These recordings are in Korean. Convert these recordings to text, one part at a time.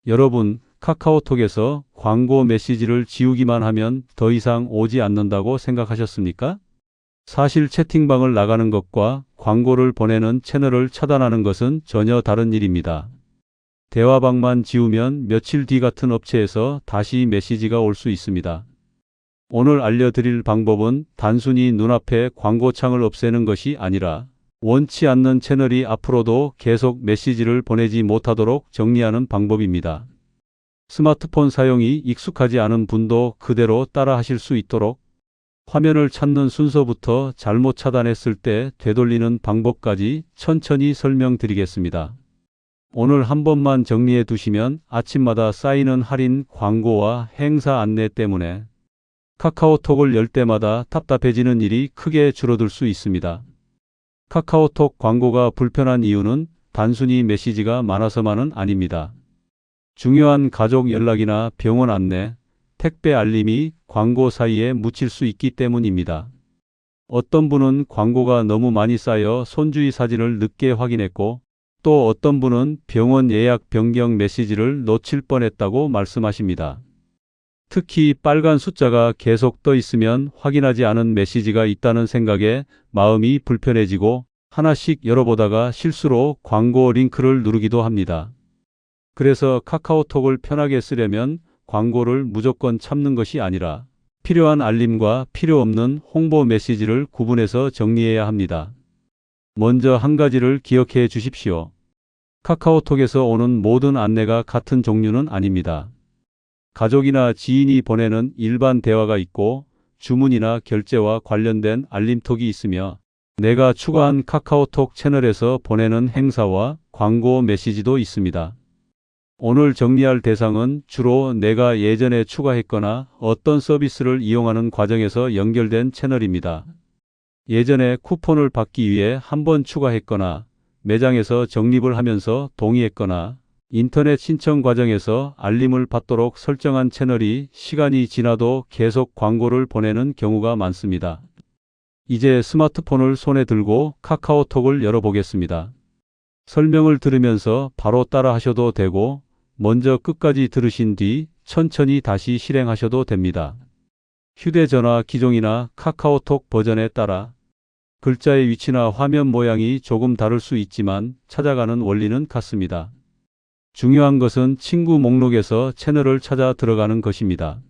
여러분, 카카오톡에서 광고 메시지를 지우기만 하면 더 이상 오지 않는다고 생각하셨습니까? 사실 채팅방을 나가는 것과 광고를 보내는 채널을 차단하는 것은 전혀 다른 일입니다. 대화방만 지우면 며칠 뒤 같은 업체에서 다시 메시지가 올 수 있습니다. 오늘 알려드릴 방법은 단순히 눈앞에 광고창을 없애는 것이 아니라 원치 않는 채널이 앞으로도 계속 메시지를 보내지 못하도록 정리하는 방법입니다. 스마트폰 사용이 익숙하지 않은 분도 그대로 따라 하실 수 있도록 화면을 찾는 순서부터 잘못 차단했을 때 되돌리는 방법까지 천천히 설명드리겠습니다. 오늘 한 번만 정리해 두시면 아침마다 쌓이는 할인 광고와 행사 안내 때문에 카카오톡을 열 때마다 답답해지는 일이 크게 줄어들 수 있습니다. 카카오톡 광고가 불편한 이유는 단순히 메시지가 많아서만은 아닙니다. 중요한 가족 연락이나 병원 안내, 택배 알림이 광고 사이에 묻힐 수 있기 때문입니다. 어떤 분은 광고가 너무 많이 쌓여 손주의 사진을 늦게 확인했고, 또 어떤 분은 병원 예약 변경 메시지를 놓칠 뻔했다고 말씀하십니다. 특히 빨간 숫자가 계속 떠 있으면 확인하지 않은 메시지가 있다는 생각에 마음이 불편해지고 하나씩 열어보다가 실수로 광고 링크를 누르기도 합니다. 그래서 카카오톡을 편하게 쓰려면 광고를 무조건 참는 것이 아니라 필요한 알림과 필요 없는 홍보 메시지를 구분해서 정리해야 합니다. 먼저 한 가지를 기억해 주십시오. 카카오톡에서 오는 모든 안내가 같은 종류는 아닙니다. 가족이나 지인이 보내는 일반 대화가 있고 주문이나 결제와 관련된 알림톡이 있으며 내가 추가한 카카오톡 채널에서 보내는 행사와 광고 메시지도 있습니다. 오늘 정리할 대상은 주로 내가 예전에 추가했거나 어떤 서비스를 이용하는 과정에서 연결된 채널입니다. 예전에 쿠폰을 받기 위해 한번 추가했거나 매장에서 적립을 하면서 동의했거나 인터넷 신청 과정에서 알림을 받도록 설정한 채널이 시간이 지나도 계속 광고를 보내는 경우가 많습니다. 이제 스마트폰을 손에 들고 카카오톡을 열어보겠습니다. 설명을 들으면서 바로 따라 하셔도 되고 먼저 끝까지 들으신 뒤 천천히 다시 실행하셔도 됩니다. 휴대전화 기종이나 카카오톡 버전에 따라 글자의 위치나 화면 모양이 조금 다를 수 있지만 찾아가는 원리는 같습니다. 중요한 것은 친구 목록에서 채널을 찾아 들어가는 것입니다.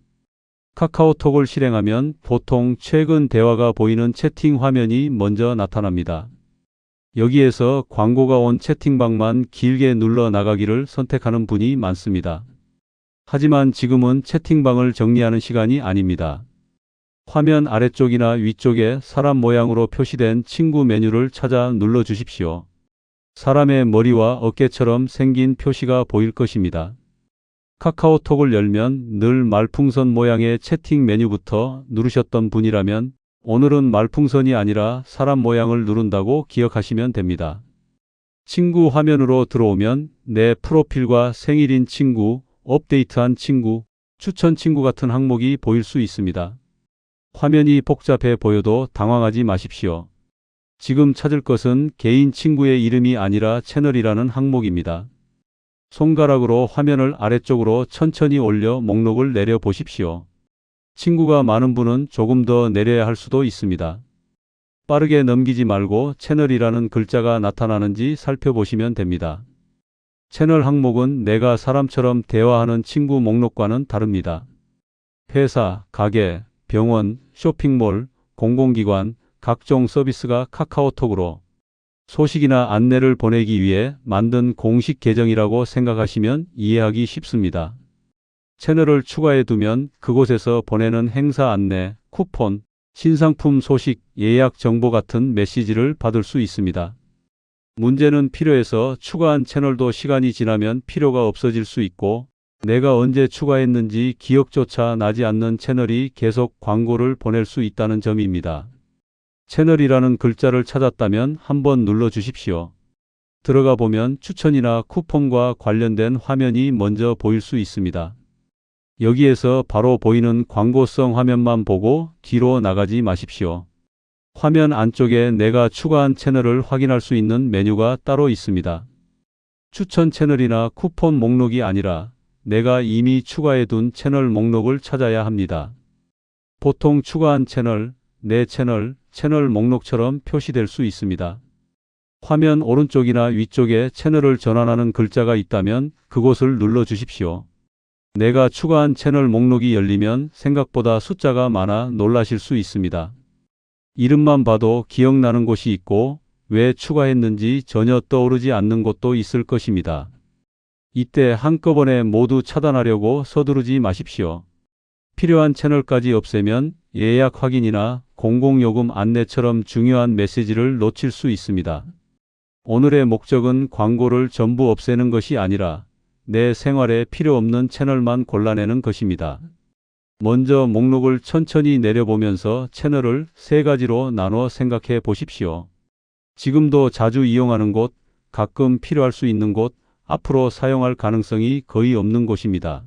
카카오톡을 실행하면 보통 최근 대화가 보이는 채팅 화면이 먼저 나타납니다. 여기에서 광고가 온 채팅방만 길게 눌러 나가기를 선택하는 분이 많습니다. 하지만 지금은 채팅방을 정리하는 시간이 아닙니다. 화면 아래쪽이나 위쪽에 사람 모양으로 표시된 친구 메뉴를 찾아 눌러 주십시오. 사람의 머리와 어깨처럼 생긴 표시가 보일 것입니다. 카카오톡을 열면 늘 말풍선 모양의 채팅 메뉴부터 누르셨던 분이라면 오늘은 말풍선이 아니라 사람 모양을 누른다고 기억하시면 됩니다. 친구 화면으로 들어오면 내 프로필과 생일인 친구, 업데이트한 친구, 추천 친구 같은 항목이 보일 수 있습니다. 화면이 복잡해 보여도 당황하지 마십시오. 지금 찾을 것은 개인 친구의 이름이 아니라 채널이라는 항목입니다. 손가락으로 화면을 아래쪽으로 천천히 올려 목록을 내려 보십시오. 친구가 많은 분은 조금 더 내려야 할 수도 있습니다. 빠르게 넘기지 말고 채널이라는 글자가 나타나는지 살펴보시면 됩니다. 채널 항목은 내가 사람처럼 대화하는 친구 목록과는 다릅니다. 회사, 가게, 병원, 쇼핑몰, 공공기관, 각종 서비스가 카카오톡으로 소식이나 안내를 보내기 위해 만든 공식 계정이라고 생각하시면 이해하기 쉽습니다. 채널을 추가해 두면 그곳에서 보내는 행사 안내, 쿠폰, 신상품 소식, 예약 정보 같은 메시지를 받을 수 있습니다. 문제는 필요해서 추가한 채널도 시간이 지나면 필요가 없어질 수 있고 내가 언제 추가했는지 기억조차 나지 않는 채널이 계속 광고를 보낼 수 있다는 점입니다. 채널이라는 글자를 찾았다면 한번 눌러 주십시오. 들어가 보면 추천이나 쿠폰과 관련된 화면이 먼저 보일 수 있습니다. 여기에서 바로 보이는 광고성 화면만 보고 뒤로 나가지 마십시오. 화면 안쪽에 내가 추가한 채널을 확인할 수 있는 메뉴가 따로 있습니다. 추천 채널이나 쿠폰 목록이 아니라 내가 이미 추가해둔 채널 목록을 찾아야 합니다. 보통 추가한 채널, 내 채널, 채널 목록처럼 표시될 수 있습니다. 화면 오른쪽이나 위쪽에 채널을 전환하는 글자가 있다면 그곳을 눌러 주십시오. 내가 추가한 채널 목록이 열리면 생각보다 숫자가 많아 놀라실 수 있습니다. 이름만 봐도 기억나는 곳이 있고 왜 추가했는지 전혀 떠오르지 않는 곳도 있을 것입니다. 이때 한꺼번에 모두 차단하려고 서두르지 마십시오. 필요한 채널까지 없애면 예약 확인이나 공공요금 안내처럼 중요한 메시지를 놓칠 수 있습니다. 오늘의 목적은 광고를 전부 없애는 것이 아니라 내 생활에 필요 없는 채널만 골라내는 것입니다. 먼저 목록을 천천히 내려보면서 채널을 세 가지로 나눠 생각해 보십시오. 지금도 자주 이용하는 곳, 가끔 필요할 수 있는 곳, 앞으로 사용할 가능성이 거의 없는 곳입니다.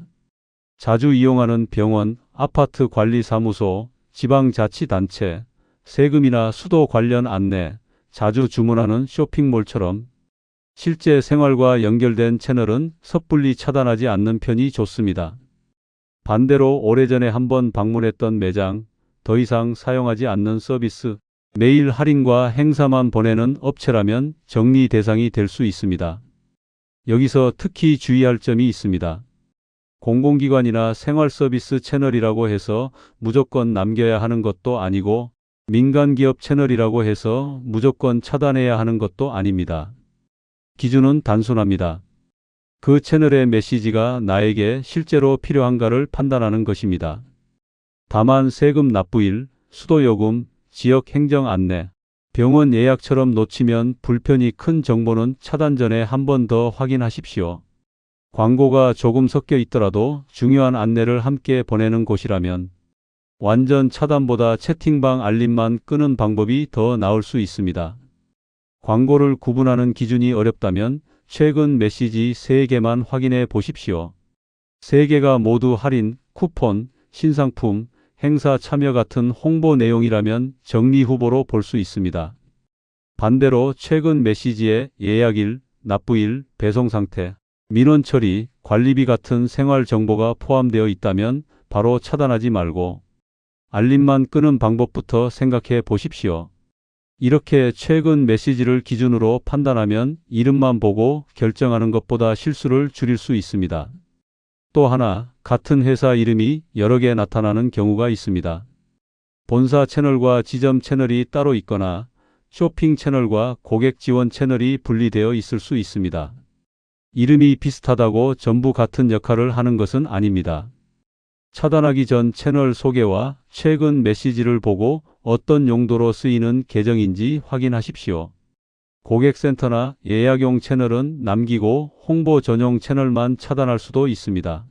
자주 이용하는 병원, 아파트 관리사무소, 지방자치단체, 세금이나 수도 관련 안내, 자주 주문하는 쇼핑몰처럼 실제 생활과 연결된 채널은 섣불리 차단하지 않는 편이 좋습니다. 반대로 오래전에 한번 방문했던 매장, 더 이상 사용하지 않는 서비스, 매일 할인과 행사만 보내는 업체라면 정리 대상이 될 수 있습니다. 여기서 특히 주의할 점이 있습니다. 공공기관이나 생활서비스 채널이라고 해서 무조건 남겨야 하는 것도 아니고 민간기업 채널이라고 해서 무조건 차단해야 하는 것도 아닙니다. 기준은 단순합니다. 그 채널의 메시지가 나에게 실제로 필요한가를 판단하는 것입니다. 다만 세금 납부일, 수도요금, 지역 행정 안내, 병원 예약처럼 놓치면 불편이 큰 정보는 차단 전에 한 번 더 확인하십시오. 광고가 조금 섞여 있더라도 중요한 안내를 함께 보내는 곳이라면 완전 차단보다 채팅방 알림만 끄는 방법이 더 나을 수 있습니다. 광고를 구분하는 기준이 어렵다면 최근 메시지 3개만 확인해 보십시오. 3개가 모두 할인, 쿠폰, 신상품, 행사 참여 같은 홍보 내용이라면 정리 후보로 볼 수 있습니다. 반대로 최근 메시지에 예약일, 납부일, 배송 상태, 민원 처리, 관리비 같은 생활 정보가 포함되어 있다면 바로 차단하지 말고 알림만 끄는 방법부터 생각해 보십시오. 이렇게 최근 메시지를 기준으로 판단하면 이름만 보고 결정하는 것보다 실수를 줄일 수 있습니다. 또 하나, 같은 회사 이름이 여러 개 나타나는 경우가 있습니다. 본사 채널과 지점 채널이 따로 있거나 쇼핑 채널과 고객 지원 채널이 분리되어 있을 수 있습니다. 이름이 비슷하다고 전부 같은 역할을 하는 것은 아닙니다. 차단하기 전 채널 소개와 최근 메시지를 보고 어떤 용도로 쓰이는 계정인지 확인하십시오. 고객센터나 예약용 채널은 남기고 홍보 전용 채널만 차단할 수도 있습니다.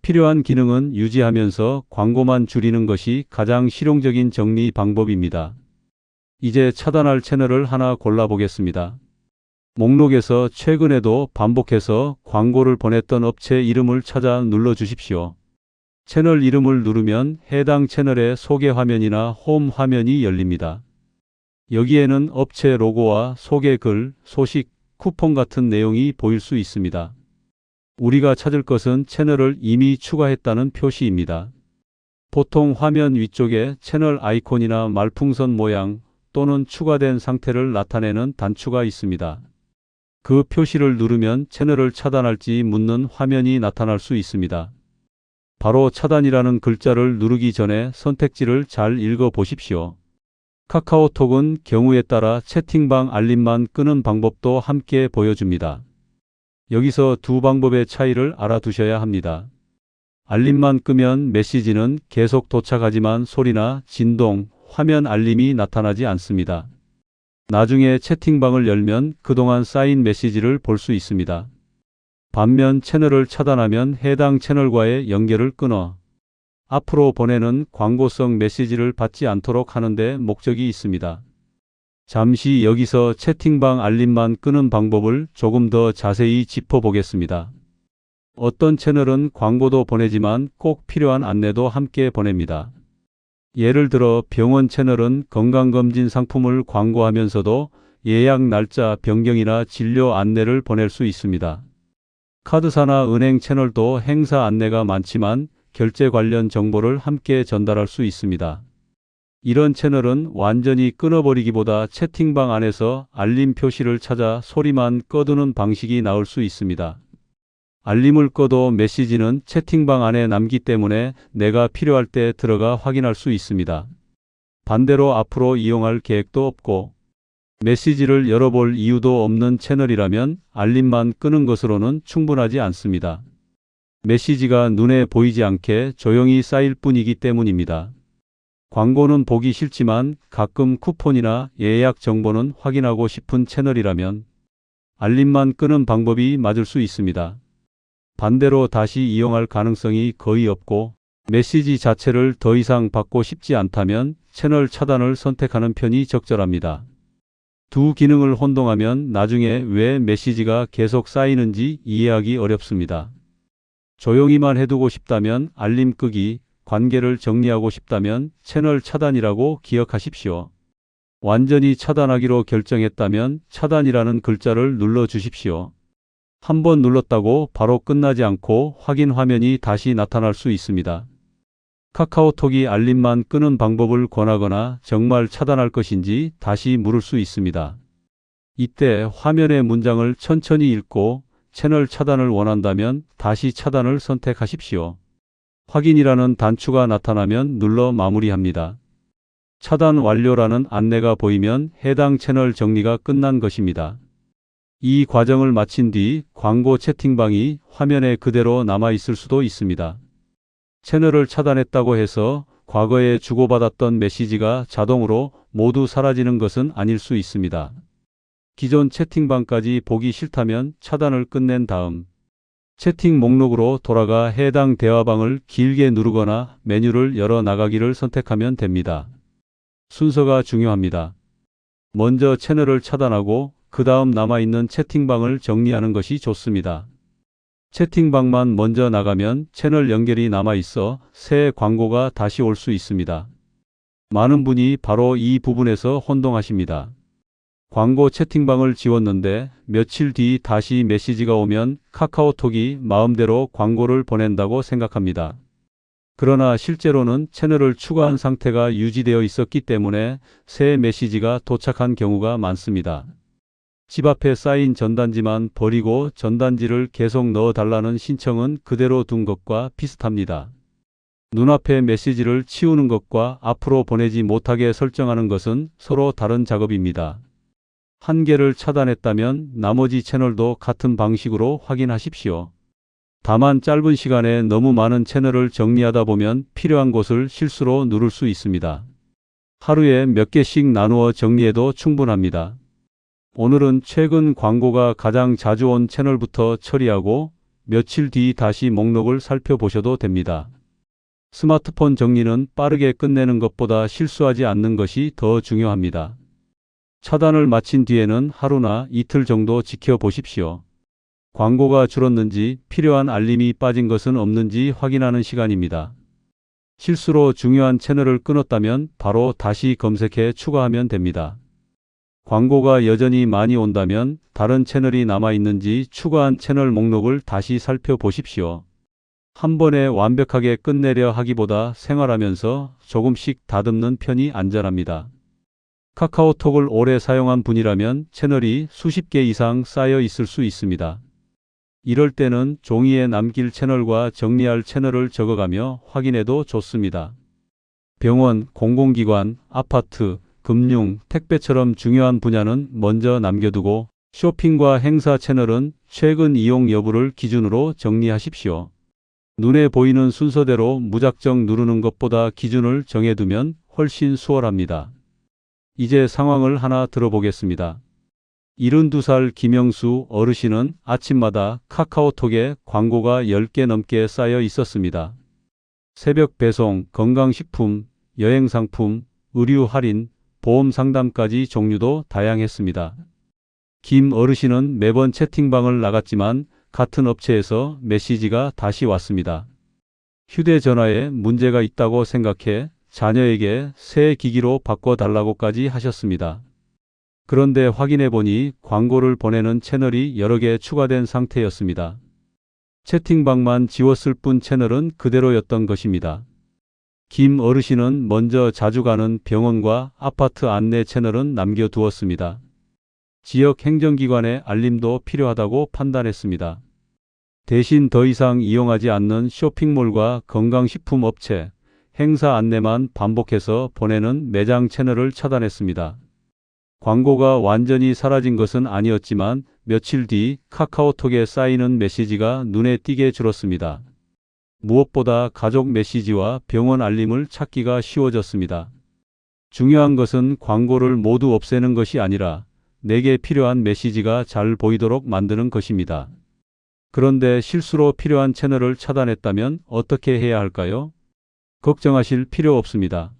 필요한 기능은 유지하면서 광고만 줄이는 것이 가장 실용적인 정리 방법입니다. 이제 차단할 채널을 하나 골라보겠습니다. 목록에서 최근에도 반복해서 광고를 보냈던 업체 이름을 찾아 눌러주십시오. 채널 이름을 누르면 해당 채널의 소개 화면이나 홈 화면이 열립니다. 여기에는 업체 로고와 소개 글, 소식, 쿠폰 같은 내용이 보일 수 있습니다. 우리가 찾을 것은 채널을 이미 추가했다는 표시입니다. 보통 화면 위쪽에 채널 아이콘이나 말풍선 모양 또는 추가된 상태를 나타내는 단추가 있습니다. 그 표시를 누르면 채널을 차단할지 묻는 화면이 나타날 수 있습니다. 바로 차단이라는 글자를 누르기 전에 선택지를 잘 읽어 보십시오. 카카오톡은 경우에 따라 채팅방 알림만 끄는 방법도 함께 보여줍니다. 여기서 두 방법의 차이를 알아두셔야 합니다. 알림만 끄면 메시지는 계속 도착하지만 소리나 진동, 화면 알림이 나타나지 않습니다. 나중에 채팅방을 열면 그동안 쌓인 메시지를 볼 수 있습니다. 반면 채널을 차단하면 해당 채널과의 연결을 끊어 앞으로 보내는 광고성 메시지를 받지 않도록 하는 데 목적이 있습니다. 잠시 여기서 채팅방 알림만 끄는 방법을 조금 더 자세히 짚어보겠습니다. 어떤 채널은 광고도 보내지만 꼭 필요한 안내도 함께 보냅니다. 예를 들어 병원 채널은 건강검진 상품을 광고하면서도 예약 날짜 변경이나 진료 안내를 보낼 수 있습니다. 카드사나 은행 채널도 행사 안내가 많지만 결제 관련 정보를 함께 전달할 수 있습니다. 이런 채널은 완전히 끊어버리기보다 채팅방 안에서 알림 표시를 찾아 소리만 꺼두는 방식이 나을 수 있습니다. 알림을 꺼도 메시지는 채팅방 안에 남기 때문에 내가 필요할 때 들어가 확인할 수 있습니다. 반대로 앞으로 이용할 계획도 없고 메시지를 열어볼 이유도 없는 채널이라면 알림만 끄는 것으로는 충분하지 않습니다. 메시지가 눈에 보이지 않게 조용히 쌓일 뿐이기 때문입니다. 광고는 보기 싫지만 가끔 쿠폰이나 예약 정보는 확인하고 싶은 채널이라면 알림만 끄는 방법이 맞을 수 있습니다. 반대로 다시 이용할 가능성이 거의 없고 메시지 자체를 더 이상 받고 싶지 않다면 채널 차단을 선택하는 편이 적절합니다. 두 기능을 혼동하면 나중에 왜 메시지가 계속 쌓이는지 이해하기 어렵습니다. 조용히만 해두고 싶다면 알림 끄기, 관계를 정리하고 싶다면 채널 차단이라고 기억하십시오. 완전히 차단하기로 결정했다면 차단이라는 글자를 눌러 주십시오. 한번 눌렀다고 바로 끝나지 않고 확인 화면이 다시 나타날 수 있습니다. 카카오톡이 알림만 끄는 방법을 권하거나 정말 차단할 것인지 다시 물을 수 있습니다. 이때 화면의 문장을 천천히 읽고 채널 차단을 원한다면 다시 차단을 선택하십시오. 확인이라는 단추가 나타나면 눌러 마무리합니다. 차단 완료라는 안내가 보이면 해당 채널 정리가 끝난 것입니다. 이 과정을 마친 뒤 광고 채팅방이 화면에 그대로 남아 있을 수도 있습니다. 채널을 차단했다고 해서 과거에 주고받았던 메시지가 자동으로 모두 사라지는 것은 아닐 수 있습니다. 기존 채팅방까지 보기 싫다면 차단을 끝낸 다음 채팅 목록으로 돌아가 해당 대화방을 길게 누르거나 메뉴를 열어 나가기를 선택하면 됩니다. 순서가 중요합니다. 먼저 채널을 차단하고 그 다음 남아있는 채팅방을 정리하는 것이 좋습니다. 채팅방만 먼저 나가면 채널 연결이 남아있어 새 광고가 다시 올 수 있습니다. 많은 분이 바로 이 부분에서 혼동하십니다. 광고 채팅방을 지웠는데 며칠 뒤 다시 메시지가 오면 카카오톡이 마음대로 광고를 보낸다고 생각합니다. 그러나 실제로는 채널을 추가한 상태가 유지되어 있었기 때문에 새 메시지가 도착한 경우가 많습니다. 집 앞에 쌓인 전단지만 버리고 전단지를 계속 넣어달라는 신청은 그대로 둔 것과 비슷합니다. 눈앞에 메시지를 치우는 것과 앞으로 보내지 못하게 설정하는 것은 서로 다른 작업입니다. 한 개를 차단했다면 나머지 채널도 같은 방식으로 확인하십시오. 다만 짧은 시간에 너무 많은 채널을 정리하다 보면 필요한 곳을 실수로 누를 수 있습니다. 하루에 몇 개씩 나누어 정리해도 충분합니다. 오늘은 최근 광고가 가장 자주 온 채널부터 처리하고 며칠 뒤 다시 목록을 살펴보셔도 됩니다. 스마트폰 정리는 빠르게 끝내는 것보다 실수하지 않는 것이 더 중요합니다. 차단을 마친 뒤에는 하루나 이틀 정도 지켜보십시오. 광고가 줄었는지 필요한 알림이 빠진 것은 없는지 확인하는 시간입니다. 실수로 중요한 채널을 끊었다면 바로 다시 검색해 추가하면 됩니다. 광고가 여전히 많이 온다면 다른 채널이 남아있는지 추가한 채널 목록을 다시 살펴보십시오. 한 번에 완벽하게 끝내려 하기보다 생활하면서 조금씩 다듬는 편이 안전합니다. 카카오톡을 오래 사용한 분이라면 채널이 수십 개 이상 쌓여 있을 수 있습니다. 이럴 때는 종이에 남길 채널과 정리할 채널을 적어가며 확인해도 좋습니다. 병원, 공공기관, 아파트, 금융, 택배처럼 중요한 분야는 먼저 남겨두고 쇼핑과 행사 채널은 최근 이용 여부를 기준으로 정리하십시오. 눈에 보이는 순서대로 무작정 누르는 것보다 기준을 정해두면 훨씬 수월합니다. 이제 상황을 하나 들어보겠습니다. 72살 김영수 어르신은 아침마다 카카오톡에 광고가 10개 넘게 쌓여 있었습니다. 새벽 배송, 건강식품, 여행상품, 의류 할인, 보험 상담까지 종류도 다양했습니다. 김 어르신은 매번 채팅방을 나갔지만 같은 업체에서 메시지가 다시 왔습니다. 휴대전화에 문제가 있다고 생각해 자녀에게 새 기기로 바꿔달라고까지 하셨습니다. 그런데 확인해 보니 광고를 보내는 채널이 여러 개 추가된 상태였습니다. 채팅방만 지웠을 뿐 채널은 그대로였던 것입니다. 김 어르신은 먼저 자주 가는 병원과 아파트 안내 채널은 남겨두었습니다. 지역 행정기관의 알림도 필요하다고 판단했습니다. 대신 더 이상 이용하지 않는 쇼핑몰과 건강식품 업체, 행사 안내만 반복해서 보내는 매장 채널을 차단했습니다. 광고가 완전히 사라진 것은 아니었지만 며칠 뒤 카카오톡에 쌓이는 메시지가 눈에 띄게 줄었습니다. 무엇보다 가족 메시지와 병원 알림을 찾기가 쉬워졌습니다. 중요한 것은 광고를 모두 없애는 것이 아니라 내게 필요한 메시지가 잘 보이도록 만드는 것입니다. 그런데 실수로 필요한 채널을 차단했다면 어떻게 해야 할까요? 걱정하실 필요 없습니다.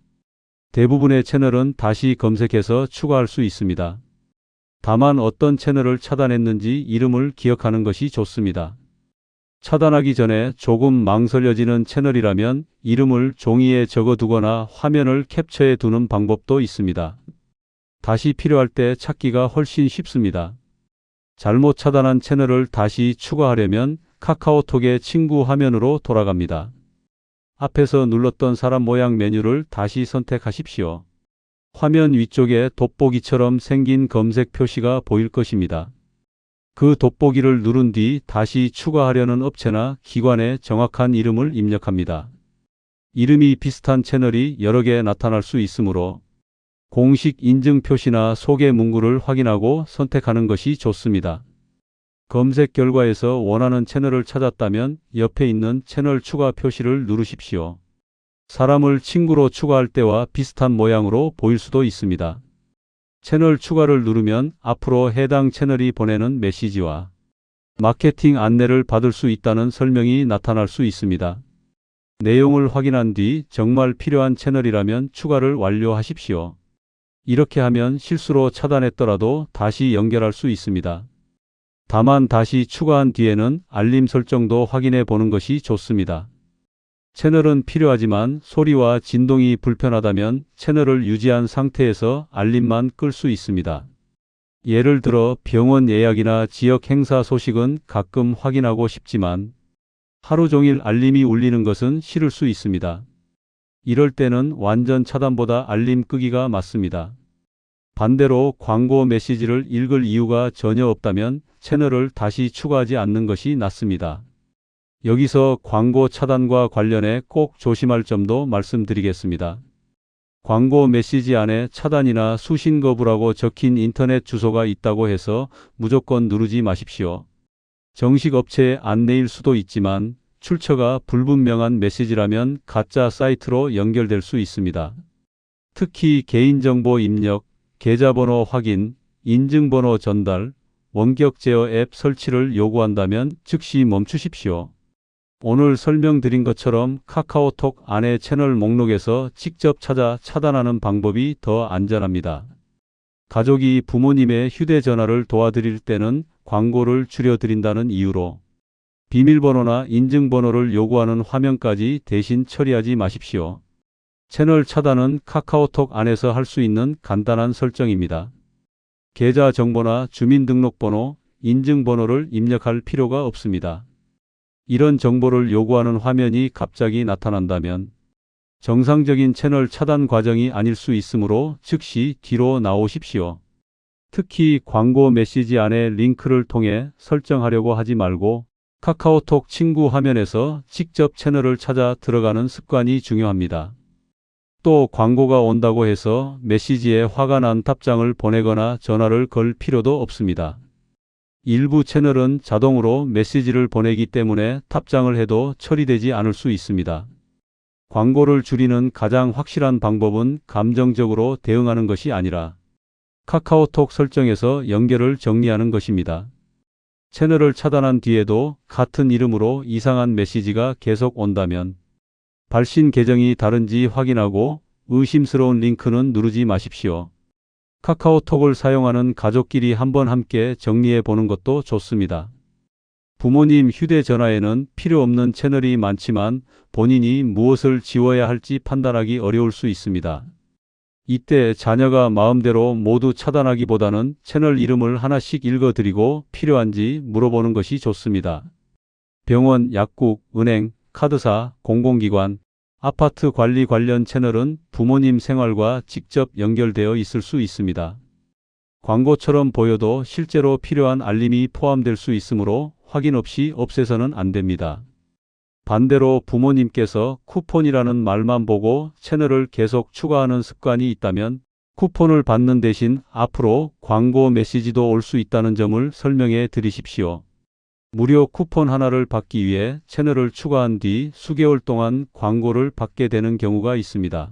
대부분의 채널은 다시 검색해서 추가할 수 있습니다. 다만 어떤 채널을 차단했는지 이름을 기억하는 것이 좋습니다. 차단하기 전에 조금 망설여지는 채널이라면 이름을 종이에 적어두거나 화면을 캡처해 두는 방법도 있습니다. 다시 필요할 때 찾기가 훨씬 쉽습니다. 잘못 차단한 채널을 다시 추가하려면 카카오톡의 친구 화면으로 돌아갑니다. 앞에서 눌렀던 사람 모양 메뉴를 다시 선택하십시오. 화면 위쪽에 돋보기처럼 생긴 검색 표시가 보일 것입니다. 그 돋보기를 누른 뒤 다시 추가하려는 업체나 기관의 정확한 이름을 입력합니다. 이름이 비슷한 채널이 여러 개 나타날 수 있으므로 공식 인증 표시나 소개 문구를 확인하고 선택하는 것이 좋습니다. 검색 결과에서 원하는 채널을 찾았다면 옆에 있는 채널 추가 표시를 누르십시오. 사람을 친구로 추가할 때와 비슷한 모양으로 보일 수도 있습니다. 채널 추가를 누르면 앞으로 해당 채널이 보내는 메시지와 마케팅 안내를 받을 수 있다는 설명이 나타날 수 있습니다. 내용을 확인한 뒤 정말 필요한 채널이라면 추가를 완료하십시오. 이렇게 하면 실수로 차단했더라도 다시 연결할 수 있습니다. 다만 다시 추가한 뒤에는 알림 설정도 확인해 보는 것이 좋습니다. 채널은 필요하지만 소리와 진동이 불편하다면 채널을 유지한 상태에서 알림만 끌 수 있습니다. 예를 들어 병원 예약이나 지역 행사 소식은 가끔 확인하고 싶지만 하루 종일 알림이 울리는 것은 싫을 수 있습니다. 이럴 때는 완전 차단보다 알림 끄기가 맞습니다. 반대로 광고 메시지를 읽을 이유가 전혀 없다면 채널을 다시 추가하지 않는 것이 낫습니다. 여기서 광고 차단과 관련해 꼭 조심할 점도 말씀드리겠습니다. 광고 메시지 안에 차단이나 수신 거부라고 적힌 인터넷 주소가 있다고 해서 무조건 누르지 마십시오. 정식 업체의 안내일 수도 있지만 출처가 불분명한 메시지라면 가짜 사이트로 연결될 수 있습니다. 특히 개인정보 입력, 계좌번호 확인, 인증번호 전달, 원격 제어 앱 설치를 요구한다면 즉시 멈추십시오. 오늘 설명드린 것처럼 카카오톡 안의 채널 목록에서 직접 찾아 차단하는 방법이 더 안전합니다. 가족이 부모님의 휴대전화를 도와드릴 때는 광고를 줄여드린다는 이유로 비밀번호나 인증번호를 요구하는 화면까지 대신 처리하지 마십시오. 채널 차단은 카카오톡 안에서 할 수 있는 간단한 설정입니다. 계좌 정보나 주민등록번호, 인증번호를 입력할 필요가 없습니다. 이런 정보를 요구하는 화면이 갑자기 나타난다면 정상적인 채널 차단 과정이 아닐 수 있으므로 즉시 뒤로 나오십시오. 특히 광고 메시지 안에 링크를 통해 설정하려고 하지 말고 카카오톡 친구 화면에서 직접 채널을 찾아 들어가는 습관이 중요합니다. 또 광고가 온다고 해서 메시지에 화가 난 답장을 보내거나 전화를 걸 필요도 없습니다. 일부 채널은 자동으로 메시지를 보내기 때문에 답장을 해도 처리되지 않을 수 있습니다. 광고를 줄이는 가장 확실한 방법은 감정적으로 대응하는 것이 아니라 카카오톡 설정에서 연결을 정리하는 것입니다. 채널을 차단한 뒤에도 같은 이름으로 이상한 메시지가 계속 온다면 발신 계정이 다른지 확인하고 의심스러운 링크는 누르지 마십시오. 카카오톡을 사용하는 가족끼리 한번 함께 정리해 보는 것도 좋습니다. 부모님 휴대전화에는 필요 없는 채널이 많지만 본인이 무엇을 지워야 할지 판단하기 어려울 수 있습니다. 이때 자녀가 마음대로 모두 차단하기보다는 채널 이름을 하나씩 읽어드리고 필요한지 물어보는 것이 좋습니다. 병원, 약국, 은행, 카드사, 공공기관, 아파트 관리 관련 채널은 부모님 생활과 직접 연결되어 있을 수 있습니다. 광고처럼 보여도 실제로 필요한 알림이 포함될 수 있으므로 확인 없이 없애서는 안 됩니다. 반대로 부모님께서 쿠폰이라는 말만 보고 채널을 계속 추가하는 습관이 있다면 쿠폰을 받는 대신 앞으로 광고 메시지도 올 수 있다는 점을 설명해 드리십시오. 무료 쿠폰 하나를 받기 위해 채널을 추가한 뒤 수개월 동안 광고를 받게 되는 경우가 있습니다.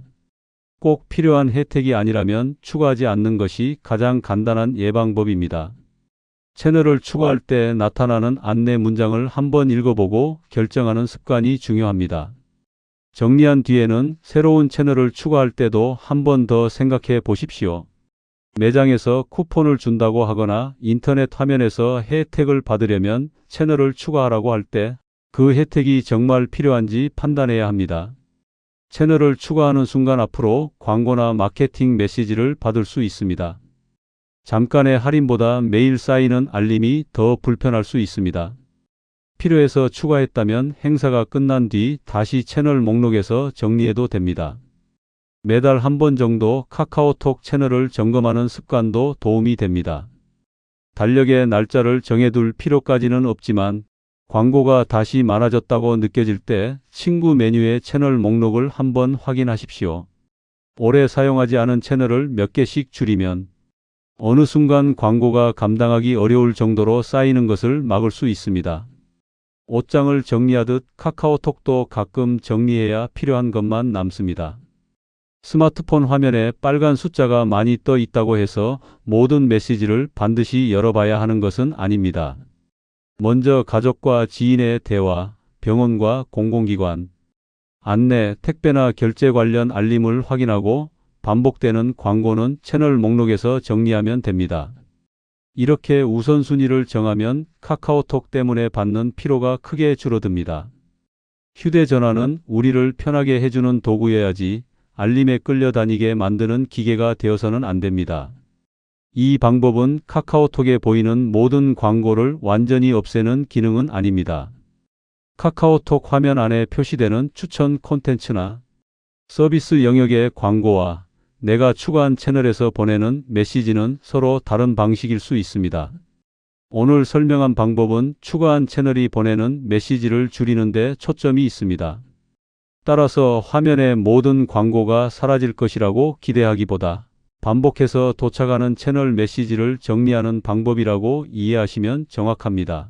꼭 필요한 혜택이 아니라면 추가하지 않는 것이 가장 간단한 예방법입니다. 채널을 추가할 때 나타나는 안내 문장을 한번 읽어보고 결정하는 습관이 중요합니다. 정리한 뒤에는 새로운 채널을 추가할 때도 한 번 더 생각해 보십시오. 매장에서 쿠폰을 준다고 하거나 인터넷 화면에서 혜택을 받으려면 채널을 추가하라고 할 때 그 혜택이 정말 필요한지 판단해야 합니다. 채널을 추가하는 순간 앞으로 광고나 마케팅 메시지를 받을 수 있습니다. 잠깐의 할인보다 매일 쌓이는 알림이 더 불편할 수 있습니다. 필요해서 추가했다면 행사가 끝난 뒤 다시 채널 목록에서 정리해도 됩니다. 매달 한 번 정도 카카오톡 채널을 점검하는 습관도 도움이 됩니다. 달력에 날짜를 정해둘 필요까지는 없지만 광고가 다시 많아졌다고 느껴질 때 친구 메뉴의 채널 목록을 한번 확인하십시오. 오래 사용하지 않은 채널을 몇 개씩 줄이면 어느 순간 광고가 감당하기 어려울 정도로 쌓이는 것을 막을 수 있습니다. 옷장을 정리하듯 카카오톡도 가끔 정리해야 필요한 것만 남습니다. 스마트폰 화면에 빨간 숫자가 많이 떠 있다고 해서 모든 메시지를 반드시 열어봐야 하는 것은 아닙니다. 먼저 가족과 지인의 대화, 병원과 공공기관, 안내, 택배나 결제 관련 알림을 확인하고 반복되는 광고는 채널 목록에서 정리하면 됩니다. 이렇게 우선순위를 정하면 카카오톡 때문에 받는 피로가 크게 줄어듭니다. 휴대전화는 우리를 편하게 해주는 도구여야지 알림에 끌려다니게 만드는 기계가 되어서는 안 됩니다. 이 방법은 카카오톡에 보이는 모든 광고를 완전히 없애는 기능은 아닙니다. 카카오톡 화면 안에 표시되는 추천 콘텐츠나 서비스 영역의 광고와 내가 추가한 채널에서 보내는 메시지는 서로 다른 방식일 수 있습니다. 오늘 설명한 방법은 추가한 채널이 보내는 메시지를 줄이는 데 초점이 있습니다. 따라서 화면의 모든 광고가 사라질 것이라고 기대하기보다 반복해서 도착하는 채널 메시지를 정리하는 방법이라고 이해하시면 정확합니다.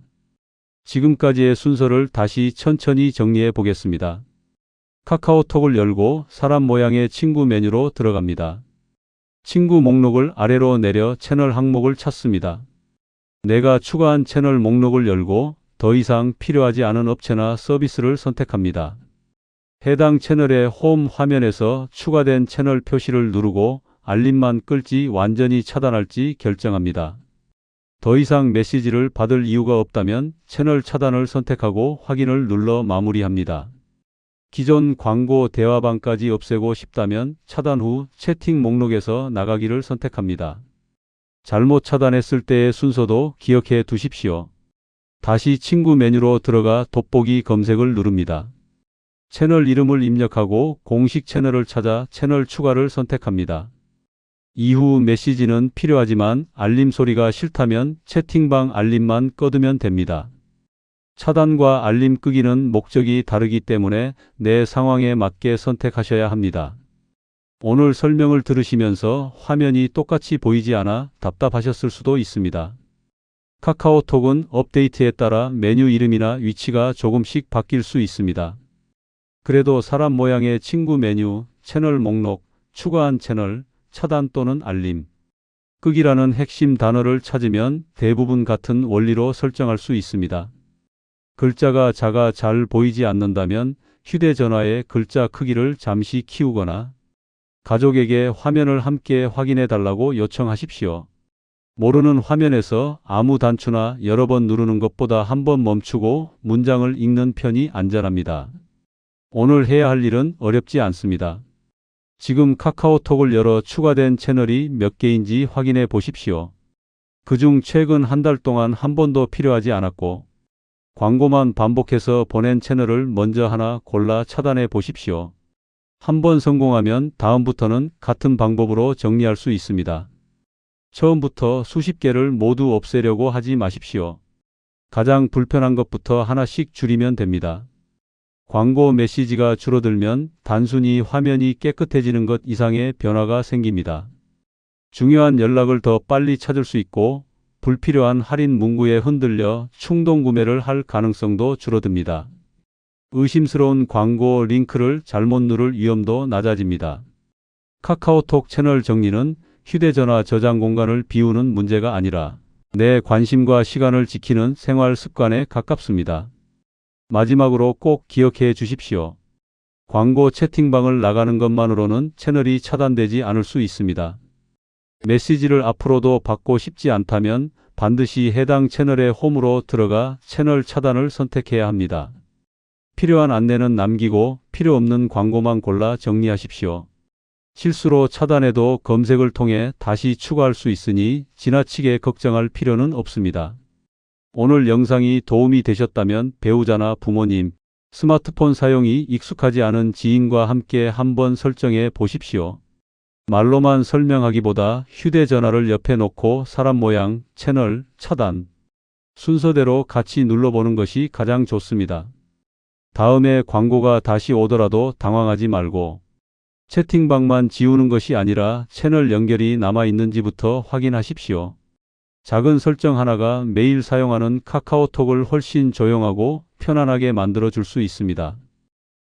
지금까지의 순서를 다시 천천히 정리해 보겠습니다. 카카오톡을 열고 사람 모양의 친구 메뉴로 들어갑니다. 친구 목록을 아래로 내려 채널 항목을 찾습니다. 내가 추가한 채널 목록을 열고 더 이상 필요하지 않은 업체나 서비스를 선택합니다. 해당 채널의 홈 화면에서 추가된 채널 표시를 누르고 알림만 끌지 완전히 차단할지 결정합니다. 더 이상 메시지를 받을 이유가 없다면 채널 차단을 선택하고 확인을 눌러 마무리합니다. 기존 광고 대화방까지 없애고 싶다면 차단 후 채팅 목록에서 나가기를 선택합니다. 잘못 차단했을 때의 순서도 기억해 두십시오. 다시 친구 메뉴로 들어가 돋보기 검색을 누릅니다. 채널 이름을 입력하고 공식 채널을 찾아 채널 추가를 선택합니다. 이후 메시지는 필요하지만 알림 소리가 싫다면 채팅방 알림만 꺼두면 됩니다. 차단과 알림 끄기는 목적이 다르기 때문에 내 상황에 맞게 선택하셔야 합니다. 오늘 설명을 들으시면서 화면이 똑같이 보이지 않아 답답하셨을 수도 있습니다. 카카오톡은 업데이트에 따라 메뉴 이름이나 위치가 조금씩 바뀔 수 있습니다. 그래도 사람 모양의 친구 메뉴, 채널 목록, 추가한 채널, 차단 또는 알림, 끄기라는 핵심 단어를 찾으면 대부분 같은 원리로 설정할 수 있습니다. 글자가 작아 잘 보이지 않는다면 휴대전화의 글자 크기를 잠시 키우거나 가족에게 화면을 함께 확인해 달라고 요청하십시오. 모르는 화면에서 아무 단추나 여러 번 누르는 것보다 한 번 멈추고 문장을 읽는 편이 안전합니다. 오늘 해야 할 일은 어렵지 않습니다. 지금 카카오톡을 열어 추가된 채널이 몇 개인지 확인해 보십시오. 그중 최근 한 달 동안 한 번도 필요하지 않았고 광고만 반복해서 보낸 채널을 먼저 하나 골라 차단해 보십시오. 한번 성공하면 다음부터는 같은 방법으로 정리할 수 있습니다. 처음부터 수십 개를 모두 없애려고 하지 마십시오. 가장 불편한 것부터 하나씩 줄이면 됩니다. 광고 메시지가 줄어들면 단순히 화면이 깨끗해지는 것 이상의 변화가 생깁니다. 중요한 연락을 더 빨리 찾을 수 있고 불필요한 할인 문구에 흔들려 충동 구매를 할 가능성도 줄어듭니다. 의심스러운 광고 링크를 잘못 누를 위험도 낮아집니다. 카카오톡 채널 정리는 휴대전화 저장 공간을 비우는 문제가 아니라 내 관심과 시간을 지키는 생활 습관에 가깝습니다. 마지막으로 꼭 기억해 주십시오. 광고 채팅방을 나가는 것만으로는 채널이 차단되지 않을 수 있습니다. 메시지를 앞으로도 받고 싶지 않다면 반드시 해당 채널의 홈으로 들어가 채널 차단을 선택해야 합니다. 필요한 안내는 남기고 필요 없는 광고만 골라 정리하십시오. 실수로 차단해도 검색을 통해 다시 추가할 수 있으니 지나치게 걱정할 필요는 없습니다. 오늘 영상이 도움이 되셨다면 배우자나 부모님, 스마트폰 사용이 익숙하지 않은 지인과 함께 한번 설정해 보십시오. 말로만 설명하기보다 휴대전화를 옆에 놓고 사람 모양, 채널, 차단 순서대로 같이 눌러보는 것이 가장 좋습니다. 다음에 광고가 다시 오더라도 당황하지 말고 채팅방만 지우는 것이 아니라 채널 연결이 남아있는지부터 확인하십시오. 작은 설정 하나가 매일 사용하는 카카오톡을 훨씬 조용하고 편안하게 만들어 줄 수 있습니다.